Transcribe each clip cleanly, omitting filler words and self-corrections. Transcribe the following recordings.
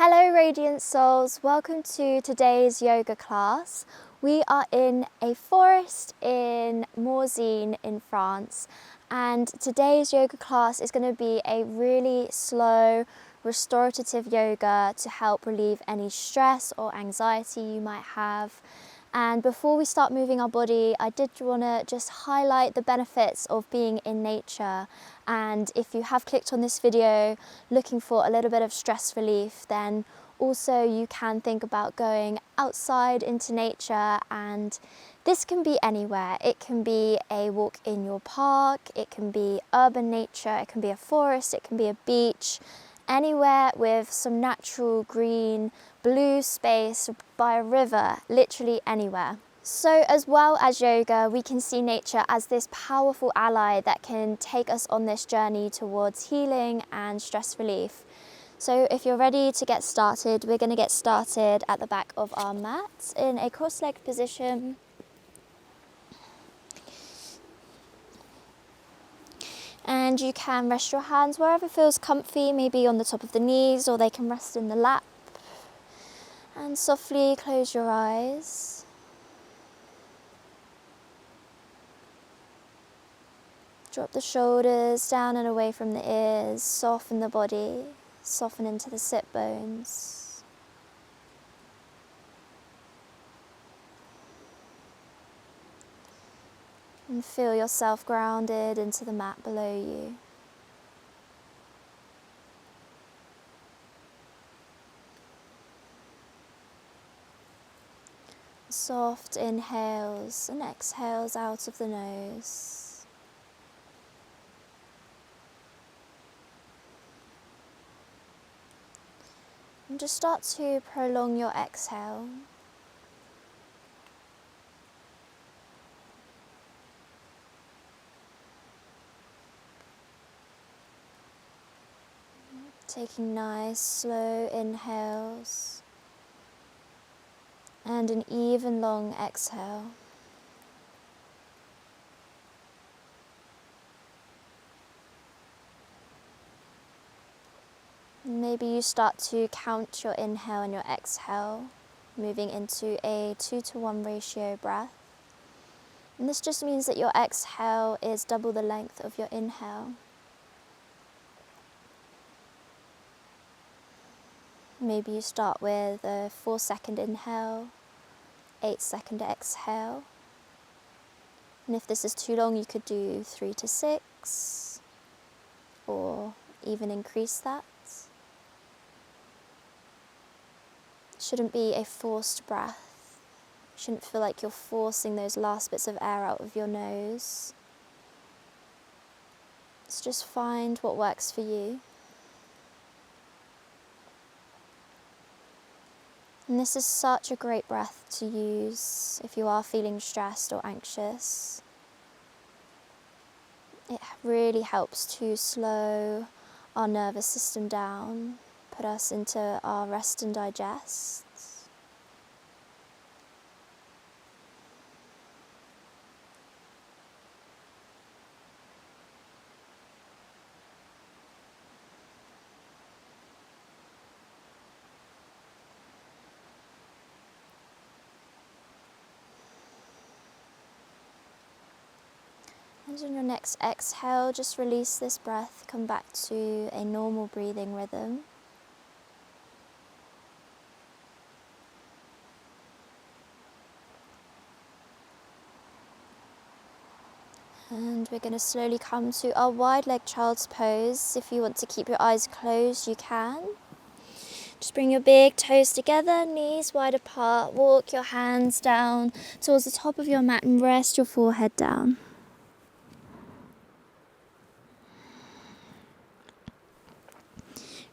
Hello Radiant Souls, welcome to today's yoga class. We are in a forest in Morzine in France, and today's yoga class is going to be a really slow restorative yoga to help relieve any stress or anxiety you might have. And before we start moving our body, I did want to just highlight the benefits of being in nature. And if you have clicked on this video looking for a little bit of stress relief, then also you can think about going outside into nature. And this can be anywhere. It can be a walk in your park, it can be urban nature, it can be a forest, it can be a beach. Anywhere with some natural green, blue space by a river, literally anywhere. So as well as yoga, we can see nature as this powerful ally that can take us on this journey towards healing and stress relief. So if you're ready to get started, we're going to get started at the back of our mat in a cross-legged position. And you can rest your hands wherever feels comfy, maybe on the top of the knees, or they can rest in the lap. And softly close your eyes. Drop the shoulders down and away from the ears, soften the body, soften into the sit bones. And feel yourself grounded into the mat below you. Soft inhales and exhales out of the nose. And just start to prolong your exhale. Taking nice, slow inhales and an even long exhale. Maybe you start to count your inhale and your exhale, moving into a 2-to-1 ratio breath. And this just means that your exhale is double the length of your inhale. Maybe you start with a 4-second inhale, 8-second exhale. And if this is too long, you could do 3 to 6, or even increase that. It shouldn't be a forced breath. You shouldn't feel like you're forcing those last bits of air out of your nose. Let's just find what works for you. And this is such a great breath to use if you are feeling stressed or anxious. It really helps to slow our nervous system down, put us into our rest and digest. And on your next exhale, just release this breath, come back to a normal breathing rhythm. And we're going to slowly come to our wide leg child's pose. If you want to keep your eyes closed, you can. Just bring your big toes together, knees wide apart, walk your hands down towards the top of your mat and rest your forehead down.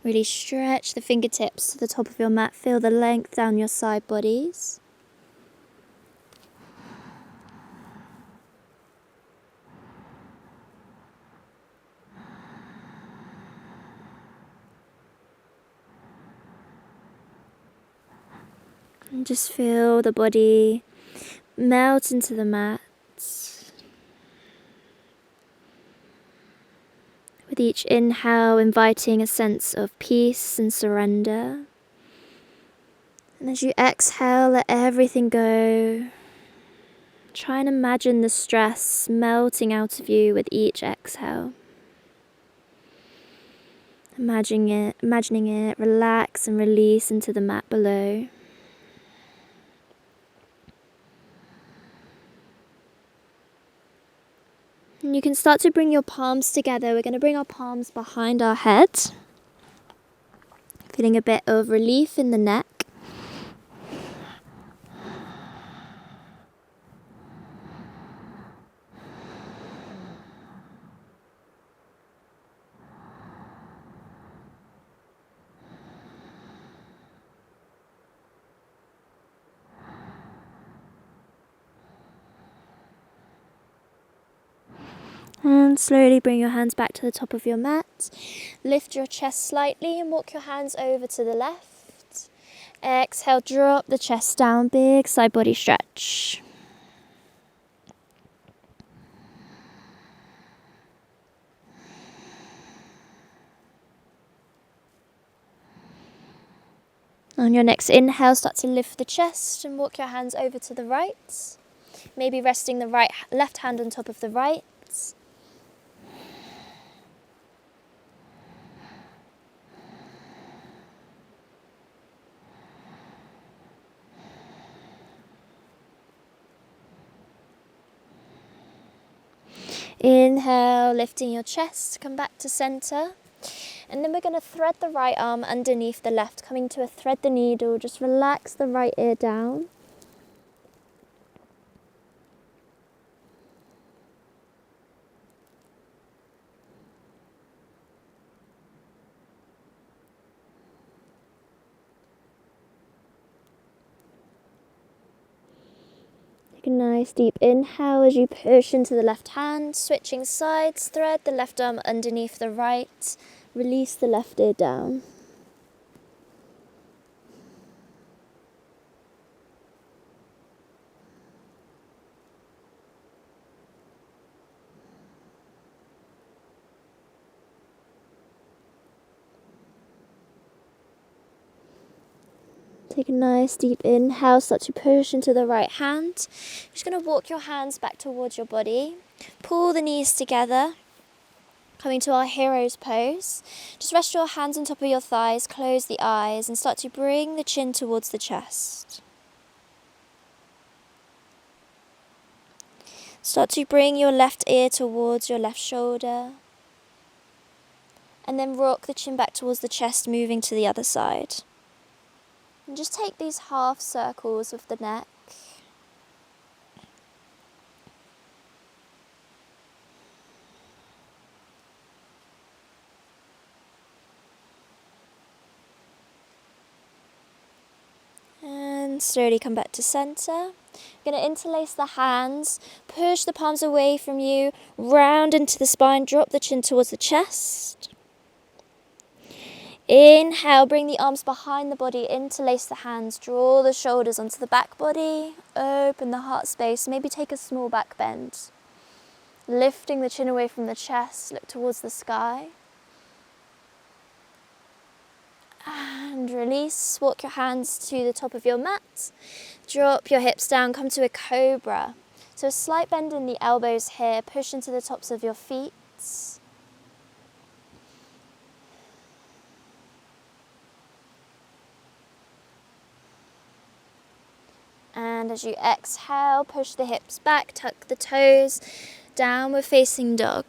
Really stretch the fingertips to the top of your mat. Feel the length down your side bodies. And just feel the body melt into the mat. With each inhale, inviting a sense of peace and surrender. And as you exhale, let everything go. Try and imagine the stress melting out of you with each exhale. Imagining it relax and release into the mat below. And you can start to bring your palms together. We're going to bring our palms behind our head. Feeling a bit of relief in the neck. And slowly bring your hands back to the top of your mat. Lift your chest slightly and walk your hands over to the left. Exhale, drop the chest down, big side body stretch. On your next inhale, start to lift the chest and walk your hands over to the right. Maybe resting the left hand on top of the right. Inhale, lifting your chest, come back to center. And then we're going to thread the right arm underneath the left, coming to a thread the needle. Just relax the right ear down. Take a nice deep inhale as you push into the left hand, switching sides, thread the left arm underneath the right, release the left ear down. Take a nice deep inhale, start to push into the right hand. You're just going to walk your hands back towards your body. Pull the knees together, coming to our hero's pose. Just rest your hands on top of your thighs, close the eyes and start to bring the chin towards the chest. Start to bring your left ear towards your left shoulder. And then rock the chin back towards the chest, moving to the other side. And just take these half circles with the neck. And slowly come back to center. You're going to interlace the hands, push the palms away from you, round into the spine, drop the chin towards the chest. Inhale, bring the arms behind the body, interlace the hands, draw the shoulders onto the back body, open the heart space, maybe take a small back bend. Lifting the chin away from the chest, look towards the sky. And release, walk your hands to the top of your mat, drop your hips down, come to a cobra. So a slight bend in the elbows here, push into the tops of your feet. And as you exhale, push the hips back, tuck the toes, downward facing dog.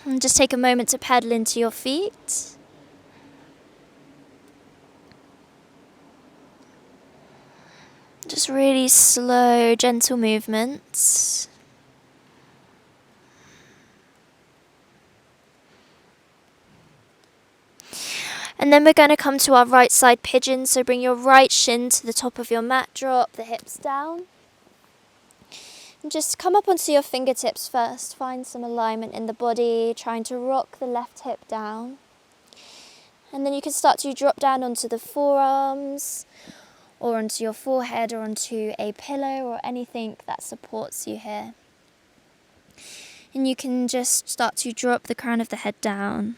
And just take a moment to pedal into your feet. Just really slow, gentle movements. And then we're going to come to our right side pigeon. So bring your right shin to the top of your mat, drop the hips down. And just come up onto your fingertips first. Find some alignment in the body, trying to rock the left hip down. And then you can start to drop down onto the forearms, or onto your forehead, or onto a pillow, or anything that supports you here. And you can just start to drop the crown of the head down.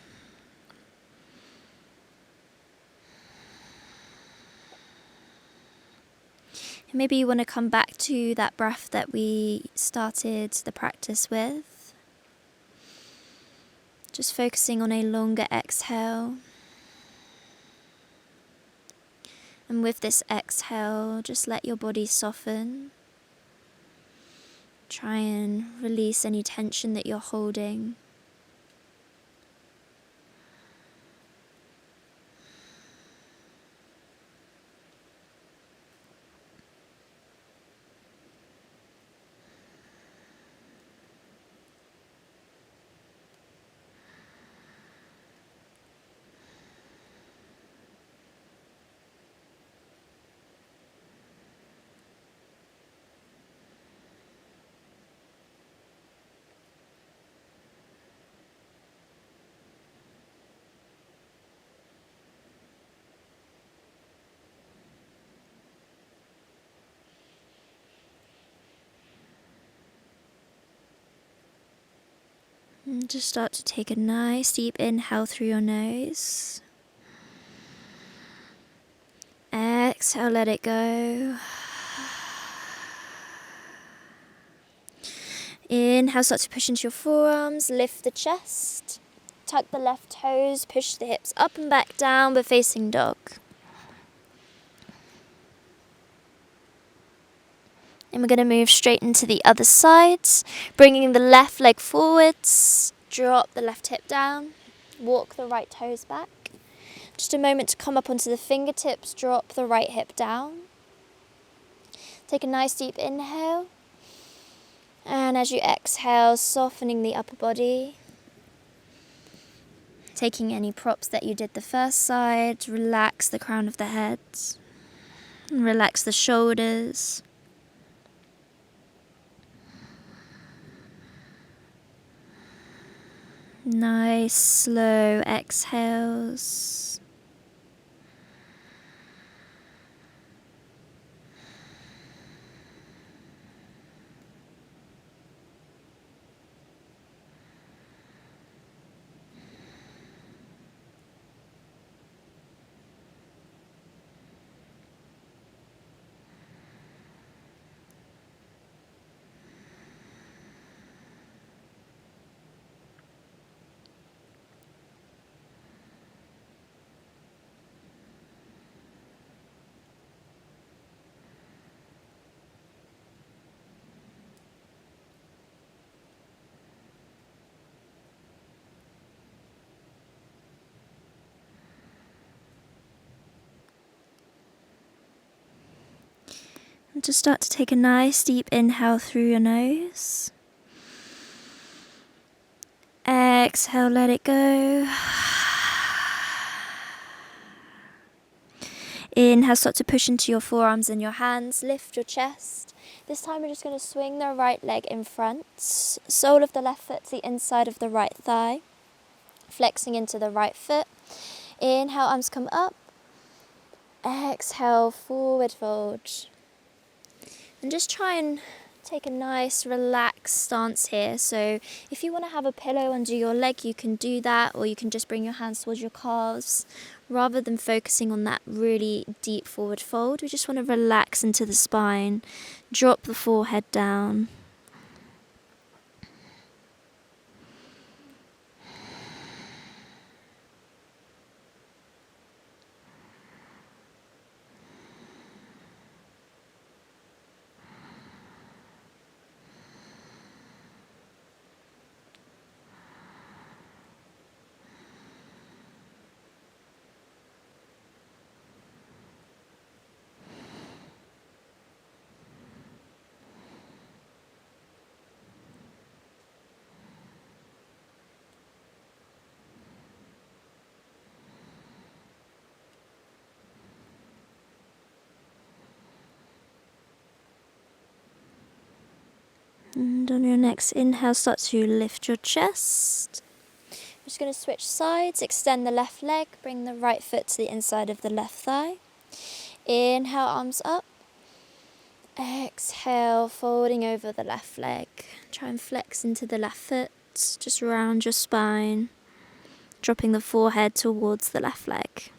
Maybe you want to come back to that breath that we started the practice with. Just focusing on a longer exhale. And with this exhale, just let your body soften. Try and release any tension that you're holding. And just start to take a nice deep inhale through your nose. Exhale, let it go. Inhale, start to push into your forearms, lift the chest, tuck the left toes, push the hips up and back down, but facing dog. And we're going to move straight into the other side, bringing the left leg forwards, drop the left hip down, walk the right toes back. Just a moment to come up onto the fingertips, drop the right hip down. Take a nice deep inhale. And as you exhale, softening the upper body. Taking any props that you did the first side, relax the crown of the head. And relax the shoulders. Nice, slow exhales. And just start to take a nice deep inhale through your nose. Exhale, let it go. Inhale, start to push into your forearms and your hands. Lift your chest. This time we're just going to swing the right leg in front. Sole of the left foot to the inside of the right thigh. Flexing into the right foot. Inhale, arms come up. Exhale, forward fold. And just try and take a nice relaxed stance here. So if you want to have a pillow under your leg, you can do that, or you can just bring your hands towards your calves. Rather than focusing on that really deep forward fold, we just want to relax into the spine, drop the forehead down. And on your next inhale, start to lift your chest. I'm just going to switch sides, extend the left leg, bring the right foot to the inside of the left thigh. Inhale, arms up. Exhale, folding over the left leg. Try and flex into the left foot, just round your spine, dropping the forehead towards the left leg.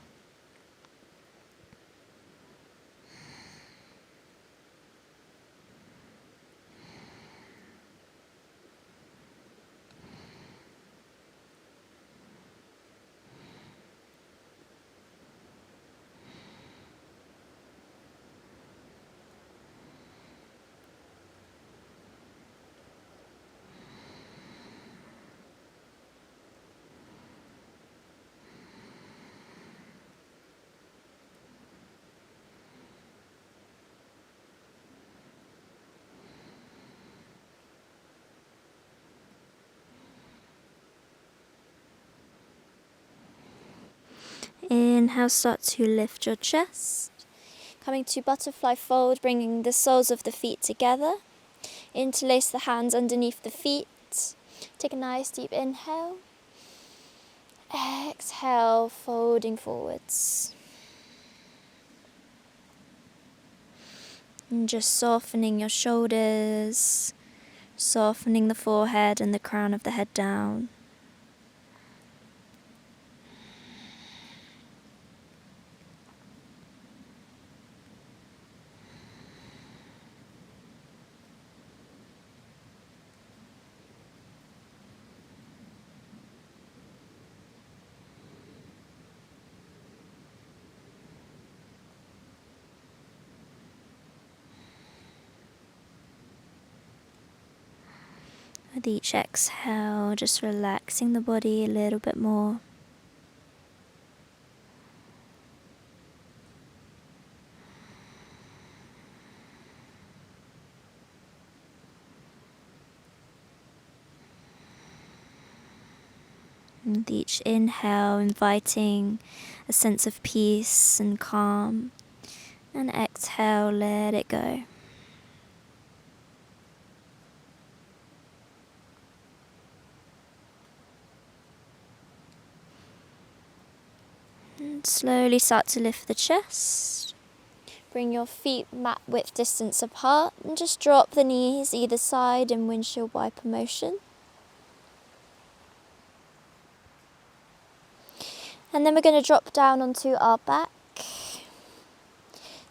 Inhale, start to lift your chest. Coming to butterfly fold, bringing the soles of the feet together. Interlace the hands underneath the feet. Take a nice deep inhale. Exhale, folding forwards. And just softening your shoulders, softening the forehead and the crown of the head down. With each exhale, just relaxing the body a little bit more. And with each inhale, inviting a sense of peace and calm. And exhale, let it go. And slowly start to lift the chest. Bring your feet mat width distance apart and just drop the knees either side in windshield wiper motion. And then we're going to drop down onto our back,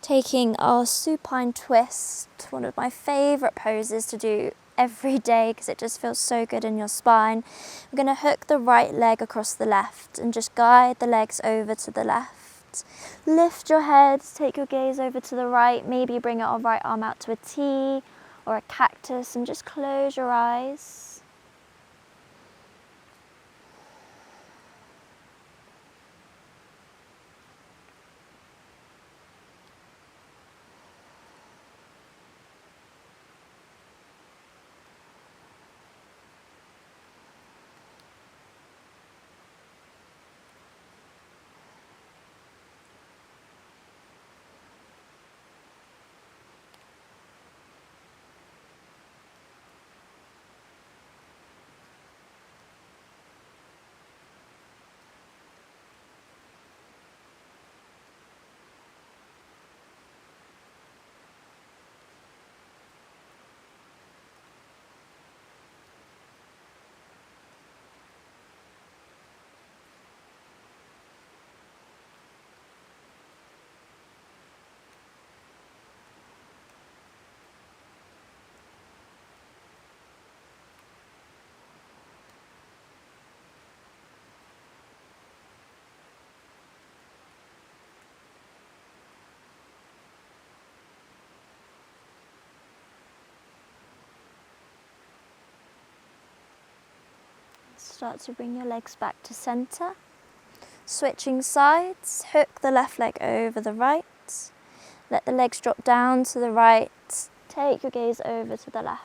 taking our supine twist, one of my favourite poses to do every day because it just feels so good in your spine. We're going to hook the right leg across the left and just guide the legs over to the left. Lift your head, take your gaze over to the right, maybe bring our right arm out to a T or a cactus and just close your eyes. Start to bring your legs back to centre. Switching sides, hook the left leg over the right. Let the legs drop down to the right. Take your gaze over to the left.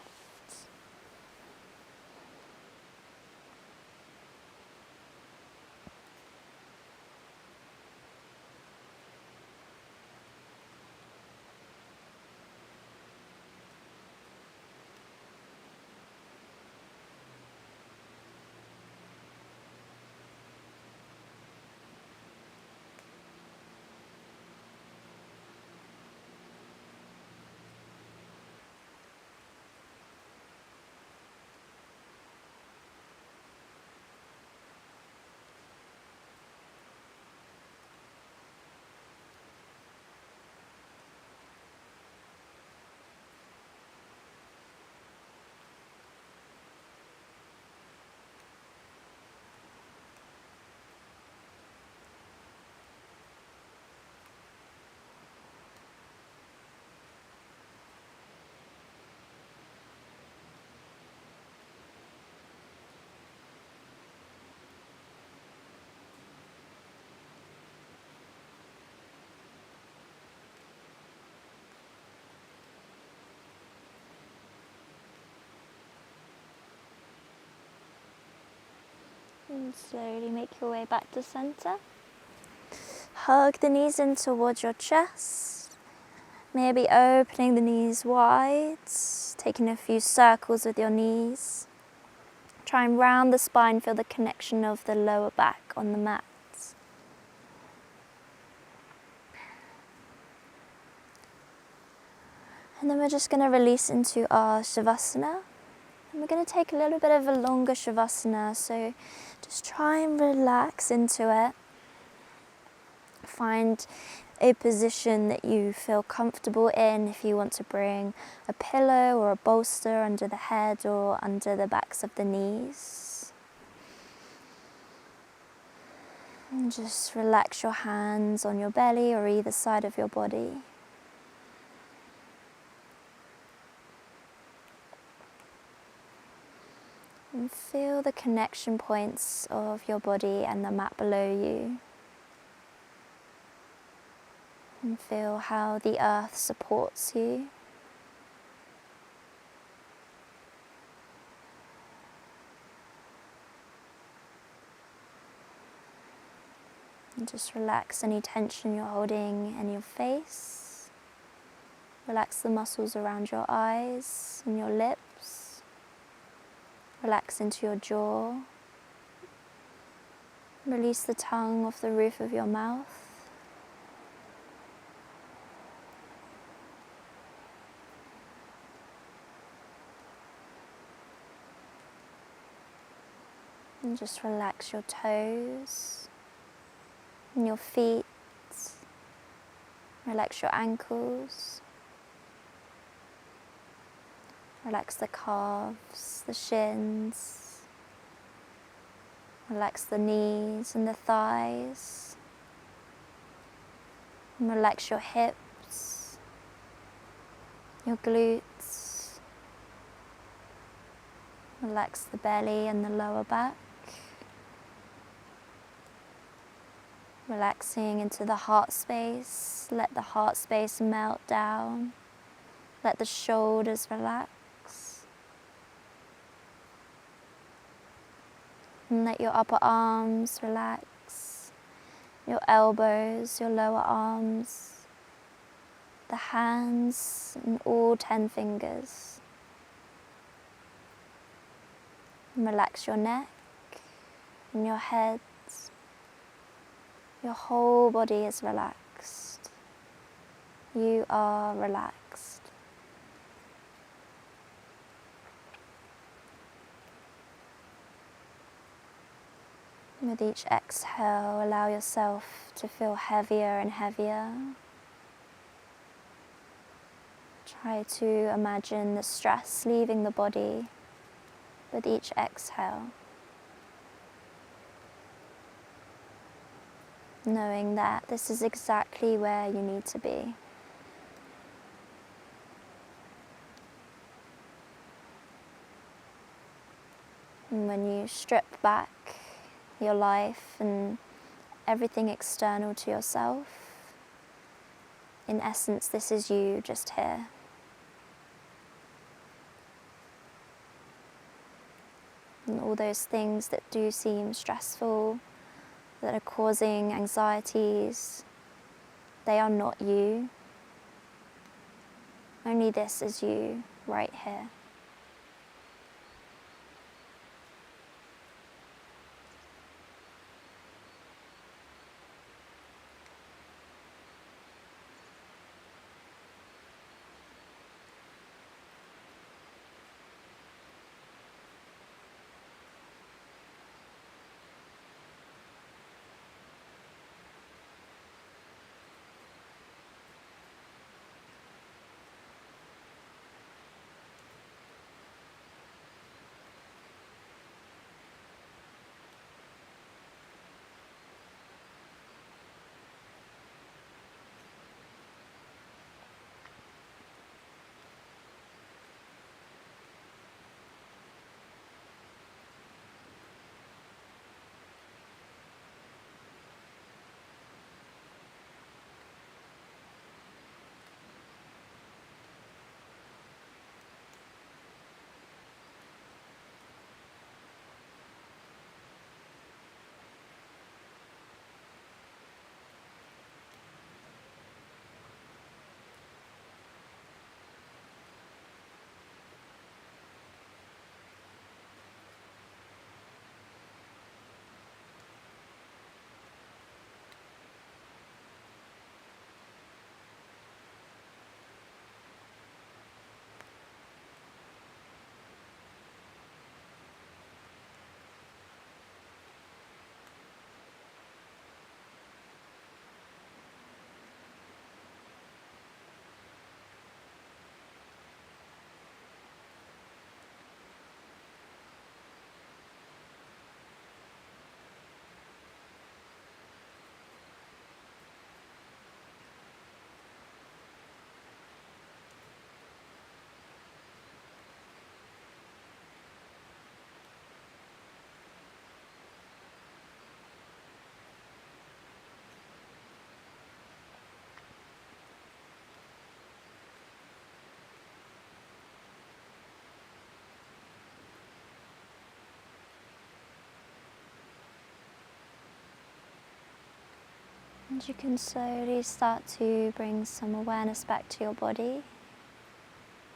And slowly make your way back to centre. hug the knees in towards your chest. Maybe opening the knees wide, taking a few circles with your knees. Try and round the spine, feel the connection of the lower back on the mat. And then we're just going to release into our Shavasana. And we're going to take a little bit of a longer Shavasana, so just try and relax into it. Find a position that you feel comfortable in. If you want to bring a pillow or a bolster under the head or under the backs of the knees. And just relax your hands on your belly or either side of your body. And feel the connection points of your body and the mat below you. And feel how the earth supports you. And just relax any tension you're holding in your face. Relax the muscles around your eyes and your lips. Relax into your jaw. Release the tongue off the roof of your mouth. And just relax your toes and your feet. Relax your ankles. Relax the calves, the shins. Relax the knees and the thighs. And relax your hips, your glutes. Relax the belly and the lower back. Relaxing into the heart space. Let the heart space melt down. Let the shoulders relax. And let your upper arms relax, your elbows, your lower arms, the hands and all 10 fingers. And relax your neck and your head. Your whole body is relaxed. You are relaxed. With each exhale, allow yourself to feel heavier and heavier. Try to imagine the stress leaving the body with each exhale. Knowing that this is exactly where you need to be. And when you strip back your life and everything external to yourself, in essence, this is you just here. And all those things that do seem stressful, that are causing anxieties, they are not you. Only this is you right here. And you can slowly start to bring some awareness back to your body.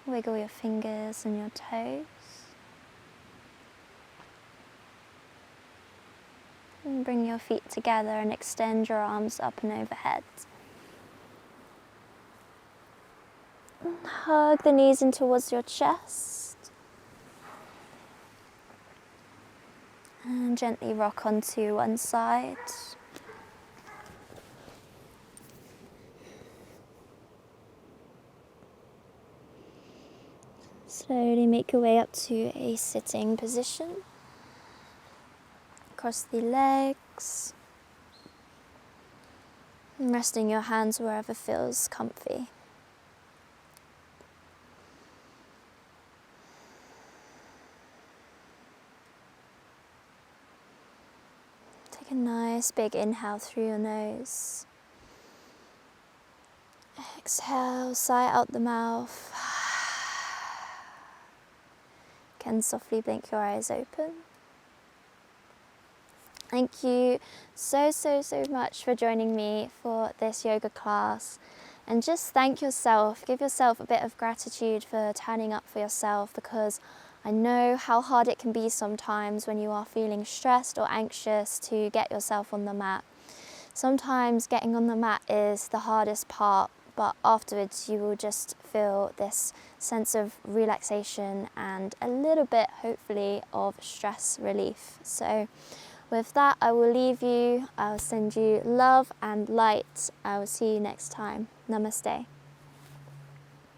Wiggle your fingers and your toes. And bring your feet together and extend your arms up and overhead. And hug the knees in towards your chest. And gently rock onto one side. Slowly make your way up to a sitting position. Cross the legs. And resting your hands wherever feels comfy. Take a nice big inhale through your nose. Exhale, sigh out the mouth. Again, softly blink your eyes open. Thank you so much for joining me for this yoga class. And just thank yourself, give yourself a bit of gratitude for turning up for yourself, because I know how hard it can be sometimes when you are feeling stressed or anxious to get yourself on the mat. Sometimes getting on the mat is the hardest part, but afterwards you will just feel this sense of relaxation and a little bit, hopefully, of stress relief. So with that, I will leave you. I'll send you love and light. I will see you next time. Namaste.